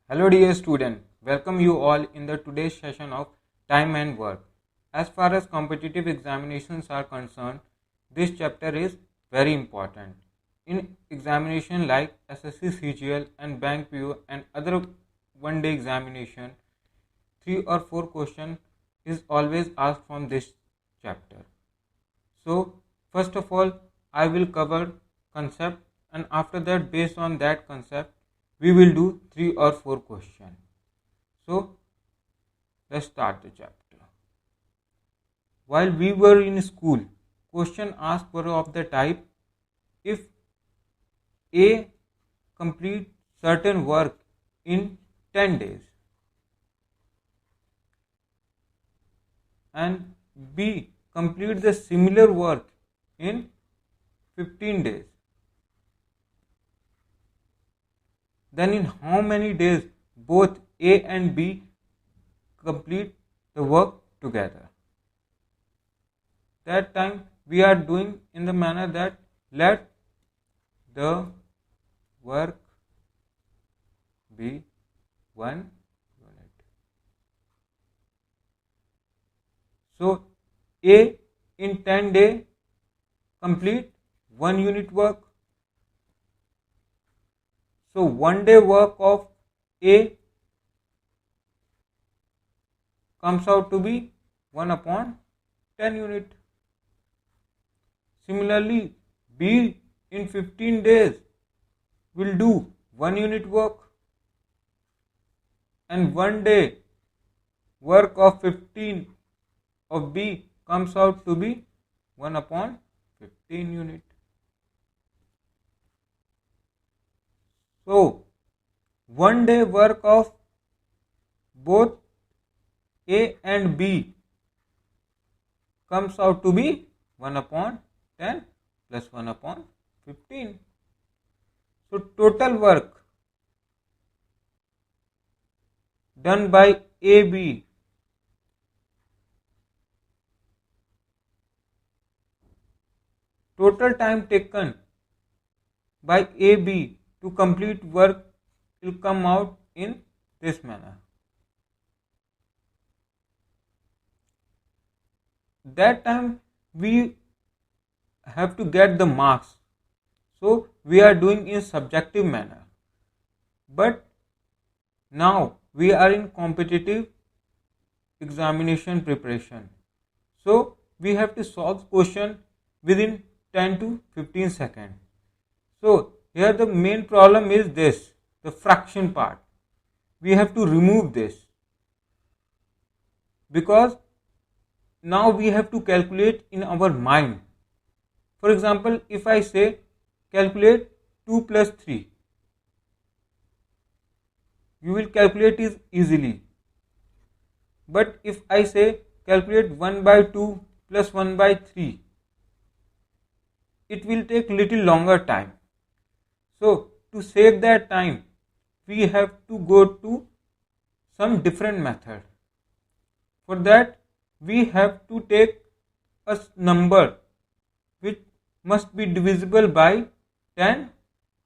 Hello dear student, welcome you all in the today's session of time and work. As far as competitive examinations are concerned, this chapter is very important. In examination like SSC CGL and Bank PO and other one day examination, 3 or 4 questions is always asked from this chapter. So first of all, I will cover concept, and after that based on that concept we will do 3 or 4 questions. So let's start the chapter. While we were in school, question asked were of the type: if A complete certain work in 10 days and B complete the similar work in 15 days, then in how many days both A and B complete the work together? That time we are doing in the manner that let the work be 1 unit. So A in 10 days complete 1 unit work. So 1 day work of A comes out to be 1 upon 10 unit. Similarly, B in 15 days will do 1 unit work, and 1 day work of 15 of B comes out to be 1 upon 15 unit. So 1 day work of both A and B comes out to be 1 upon 10 plus 1 upon 15. So total work done by AB total time taken by AB to complete work will come out in this manner. That time we have to get the marks, so we are doing in subjective manner. But now we are in competitive examination preparation, so we have to solve question within 10 to 15 seconds. So here the main problem is this, the fraction part. We have to remove this because now we have to calculate in our mind. For example, if I say calculate 2 plus 3, you will calculate it easily. But if I say calculate 1 by 2 plus 1 by 3, it will take little longer time. So to save that time, we have to go to some different method. For that, we have to take a number which must be divisible by 10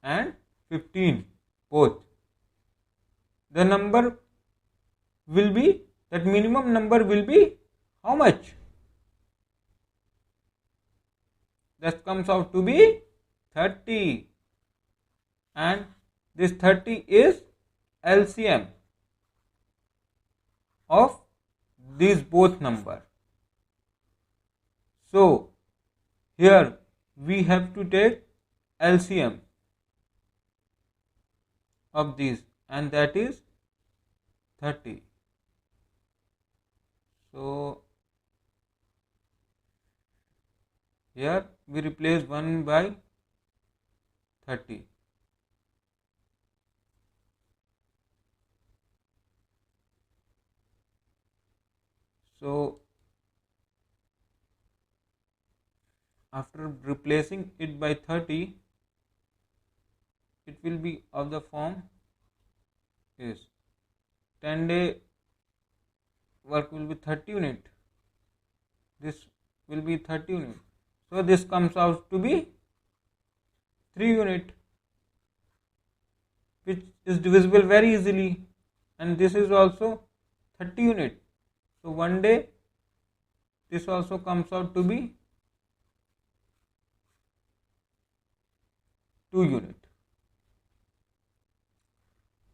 and 15 both. The number will be, that minimum number will be how much? That comes out to be 30, and this 30 is LCM of these both number. So here we have to take LCM of these, and that is 30. So here we replace 1 by 30. So after replacing it by 30, it will be of the form is 10 day work will be 30 unit. This will be 30 unit. So this comes out to be 3 unit, which is divisible very easily. and this is also 30 unit. So one day this also comes out to be 2 unit,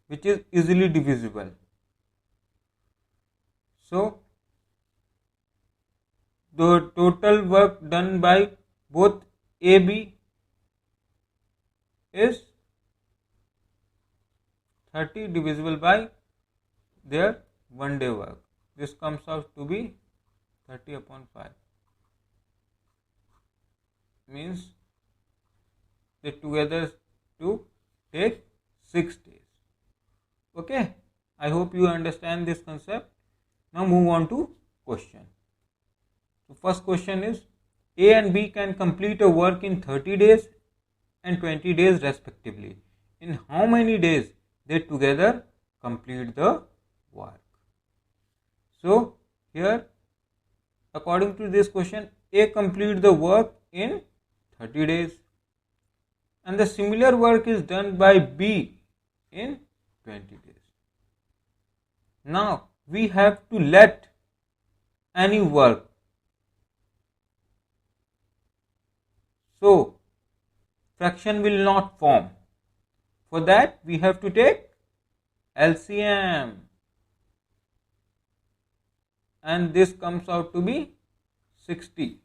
which is easily divisible. So the total work done by both AB is 30 divisible by their one day work. This comes out to be 30 upon 5. Means they together to take 6 days. Okay, I hope you understand this concept. Now move on to question. So first question is, A and B can complete a work in 30 days and 20 days respectively. In how many days they together complete the work? So here, according to this question, A complete the work in 30 days and the similar work is done by B in 20 days. Now we have to let any work. So fraction will not form. For that we have to take LCM, and this comes out to be 60.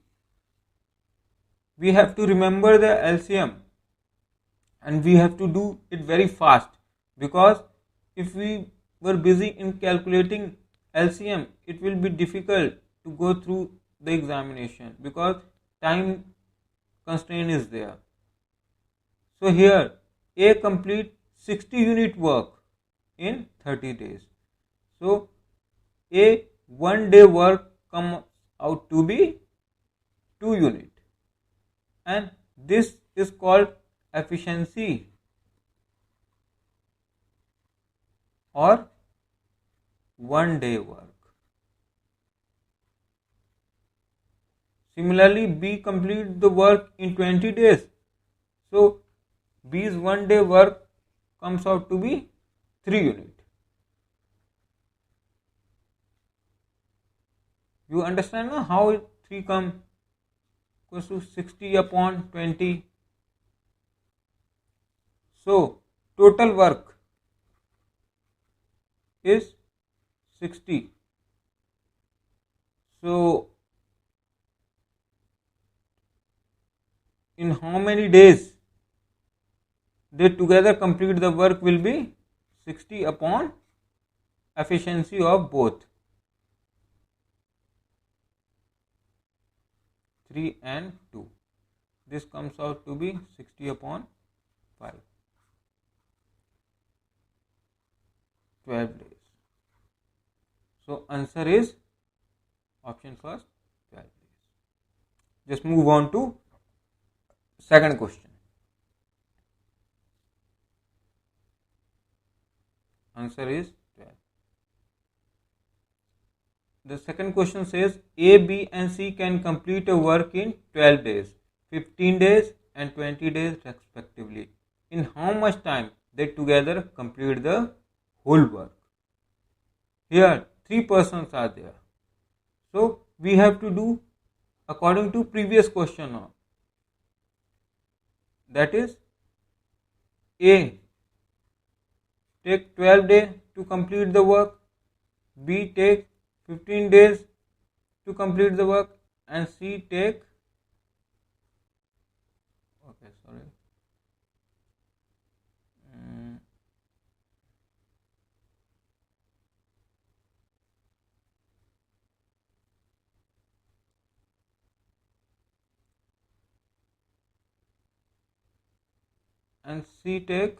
We have to remember the LCM and we have to do it very fast, because if we were busy in calculating LCM, it will be difficult to go through the examination because time constraint is there. So here A complete 60 unit work in 30 days. So A one day work comes out to be 2 unit, and this is called efficiency or one day work. Similarly, B complete the work in 20 days. So B's one day work comes out to be 3 unit. You understand now how 3 comes equals to 60 upon 20. So total work is 60. So in how many days they together complete the work will be 60 upon efficiency of both 3 and 2. This comes out to be 60 upon 5. 12 days. So answer is option first, 12 days. Just move on to second question. Answer is 12. The second question says A, B and C can complete a work in 12 days, 15 days and 20 days respectively. In how much time they together complete the whole work? Here 3 persons are there. So we have to do according to previous question now. That is, A take 12 days to complete the work, B take 15 days to complete the work, and C take and C take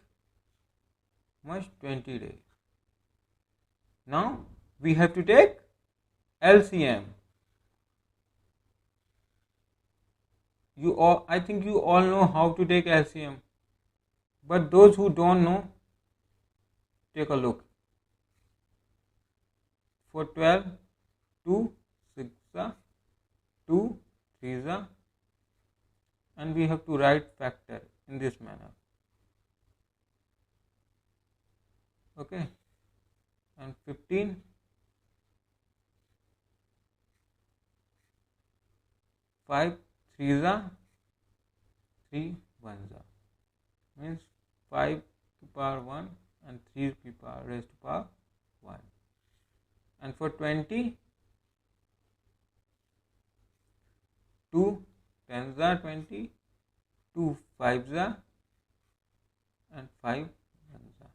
much 20 days. Now we have to take LCM. I think you all know how to take LCM, but those who don't know, take a look. For 12, 2 6 2 3 and we have to write factor in this manner. Okay. and 15. 5 3s are 3 1s are, means 5 to power 1 and 3 to power raised to power 1. And for 20, 2 10s are 20, 2 5s are, and 5 1s are.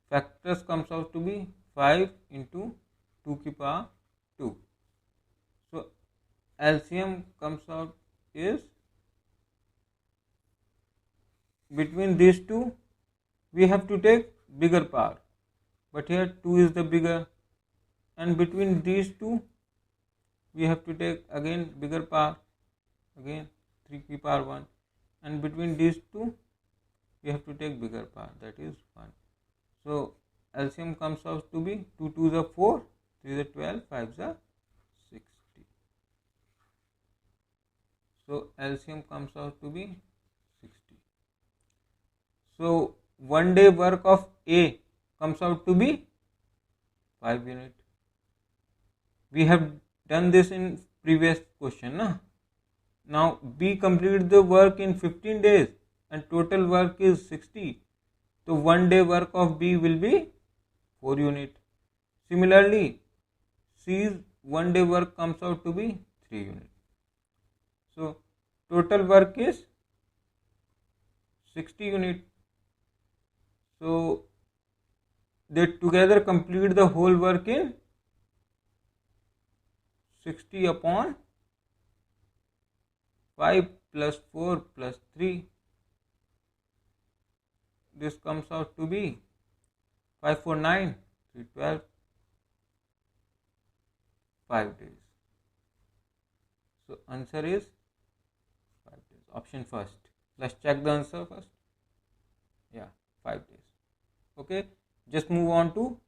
Factors comes out to be 5 into 2 की power 2. So LCM comes out is, between these two we have to take bigger power, but here 2 is the bigger, and between these two we have to take again bigger power, again 3 की power 1, and between these two we have to take bigger power, that is 1. So LCM comes out to be 2 2s are 4, 3 is 12, 5s are 60. So LCM comes out to be 60. So 1 day work of A comes out to be 5 unit. We have done this in previous question. Now B completed the work in 15 days and total work is 60. So 1 day work of B will be 4 unit. Similarly, C's 1 day work comes out to be 3 unit. So total work is 60 unit. So they together complete the whole work in 60 upon 5 plus 4 plus 3. This comes out to be 5 4 9, 3 12, 5 days. So answer is 5 days. Option first. Let's check the answer first. Yeah, 5 days. Okay, just move on to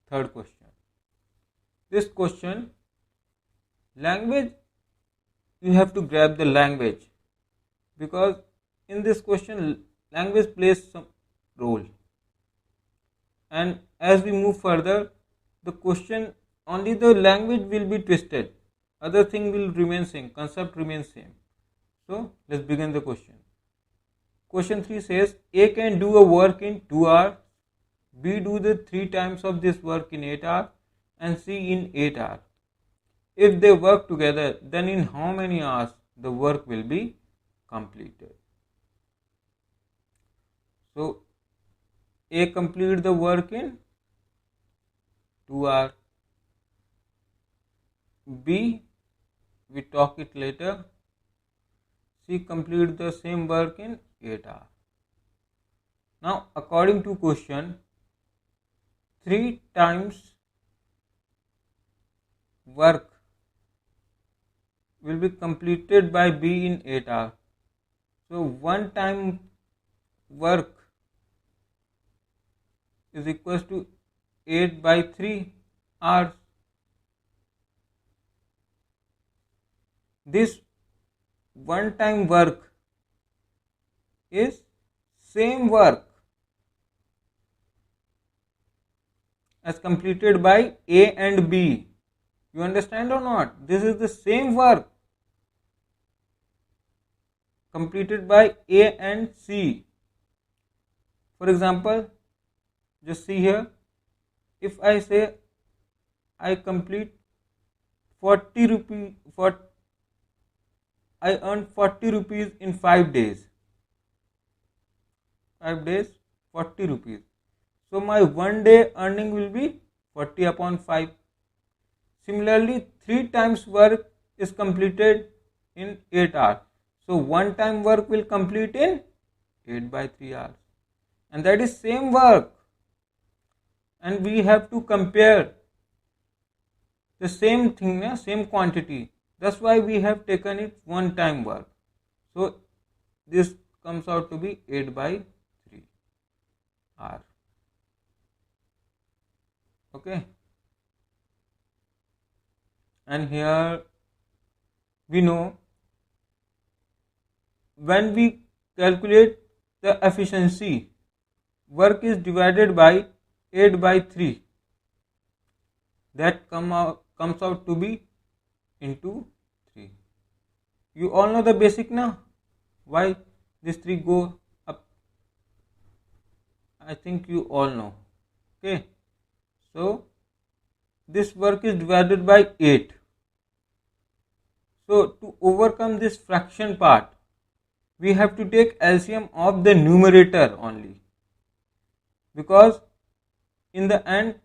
third question. This question, language, you have to grab the language, because in this question language plays some role, and as we move further the question, only the language will be twisted, other thing will remain same, concept remains same. So let's begin the question. Question 3 says A can do a work in 2 hours, B do the 3 times of this work in 8 hours, and C in 8 hours. If they work together, then in how many hours the work will be completed? So A complete the work in 2 hours. B, we talk it later. C complete the same work in 8 hours. Now according to question, 3 times work will be completed by B in 8 hours. So 1 time work is equals to 8 by 3 hours. This 1 time work is same work as completed by A and B. You understand or not? This is the same work completed by A and C. For example, just see here, if I say I complete 40 rupees, I earned 40 rupees in 5 days. 5 days, 40 rupees. So my 1 day earning will be 40 upon 5. Similarly, 3 times work is completed in 8 hours. So 1 time work will complete in 8 by 3 hours. And that is same work. And we have to compare the same thing, same quantity. That's why we have taken it 1 time work. So this comes out to be 8 by 3 hours. Okay. And here we know, when we calculate the efficiency, work is divided by 8 by 3. that comes out to be into 3. You all know the basic now. Why this 3 go up? I think you all know. Okay. So this work is divided by 8. So to overcome this fraction part, we have to take LCM of the numerator only, because in the end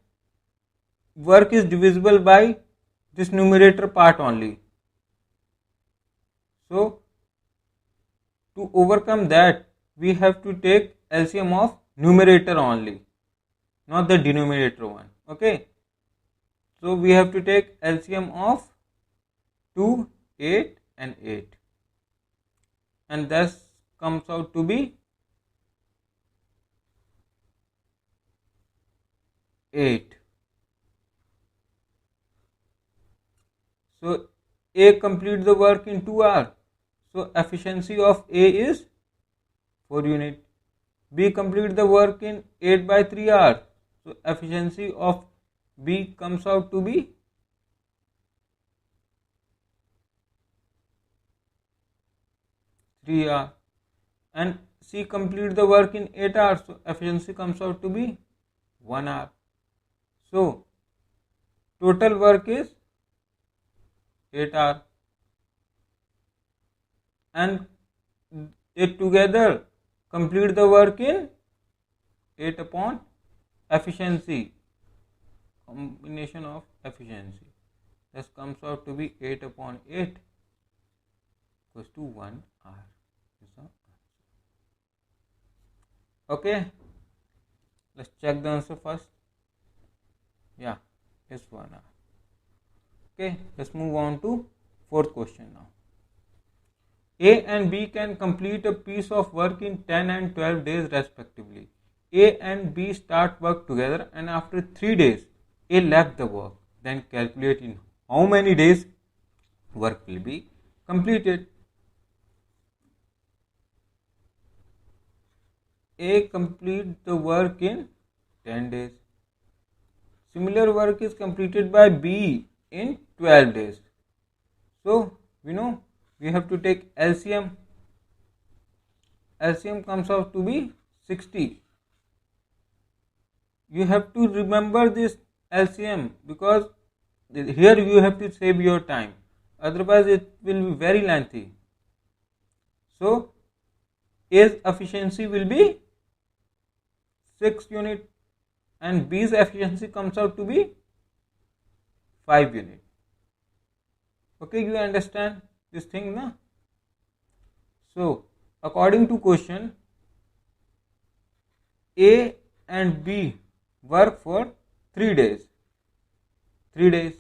work is divisible by this numerator part only. So to overcome that, we have to take LCM of numerator only, not the denominator one. Okay. So we have to take LCM of 2, 8 and 8, and thus comes out to be 8. So A complete the work in 2 hours. So efficiency of A is 4 unit. B complete the work in 8 by 3 hours. So efficiency of B comes out to be 3 hours. And C complete the work in 8 hours. So efficiency comes out to be 1 hour. So total work is 8 hours. And it together complete the work in 8 upon efficiency, combination of efficiency. This comes out to be 8 upon 8 equals to 1 hour. Okay, let's check the answer first. Yeah, it's 1 hour. Okay, let's move on to fourth question now. A and B can complete a piece of work in 10 and 12 days respectively. A and B start work together, and after 3 days, A left the work. Then calculate in how many days work will be completed. A complete the work in 10 days. Similar work is completed by B in 12 days. So, we know we have to take LCM. LCM comes out to be 60. You have to remember this LCM, because here you have to save your time, otherwise it will be very lengthy. So A's efficiency will be 6 unit and B's efficiency comes out to be 5 unit. Okay, you understand this thing now? So according to question, A and B work for 3 days. 3 days.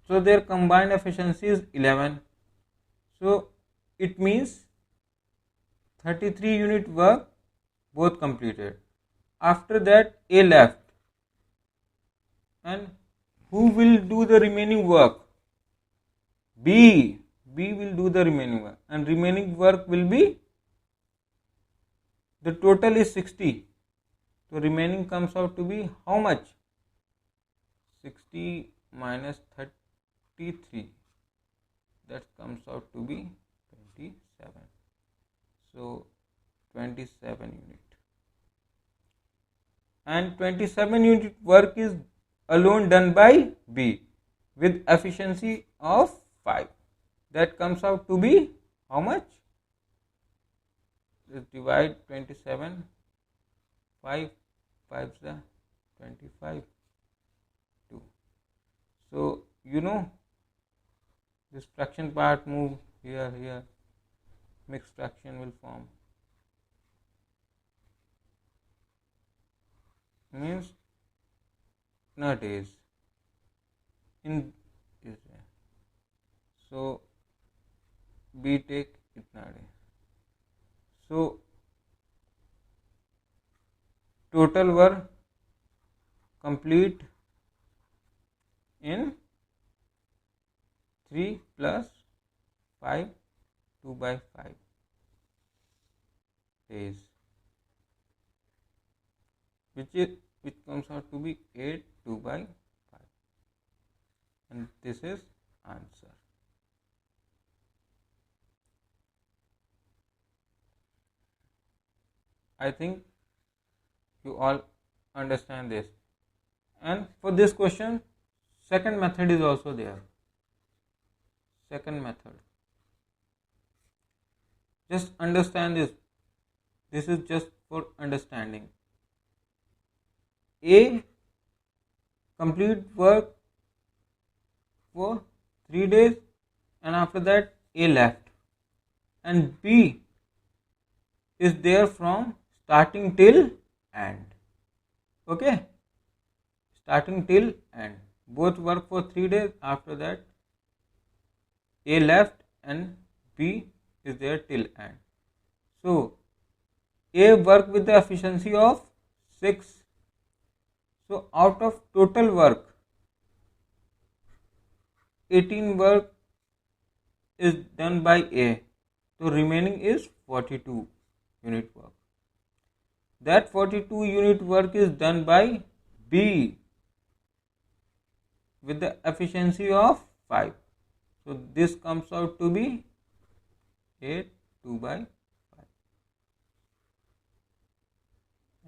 So their combined efficiency is 11. So it means 33 unit work both completed. After that, A left. And who will do the remaining work? B. B will do the remaining work. And remaining work will be, the total is 60. So remaining comes out to be how much? 60 minus 33. That comes out to be 27. So 27 unit. And 27 unit work is alone done by B with efficiency of 5. That comes out to be how much? Let's divide 27. 5 5 is 25. 2. So you know this fraction part move here, mixed fraction will form. Means not days in this. So B take itna days. So total work complete in 3 plus 5, 2 by 5 days, which is which comes out to be 8 2 by 5, and this is answer. I think you all understand this. And for this question, second method is also there. Second method. Just understand this. This is just for understanding. A complete work for 3 days, and after that A left, and B is there from starting till end. Okay, starting till end. Both work for 3 days. After that A left and B is there till end. So A work with the efficiency of 6. So out of total work, 18 work is done by A. So remaining is 42 unit work. That 42 unit work is done by B with the efficiency of 5. So this comes out to be 8 2 by 5.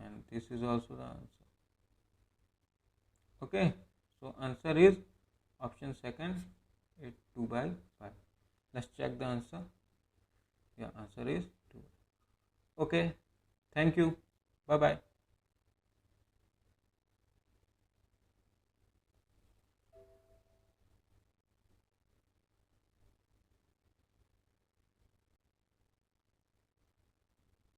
And this is also the answer. Okay, so answer is option second, 8 2 by 5. Let's check the answer. Yeah, answer is 2. Okay, thank you. Bye bye.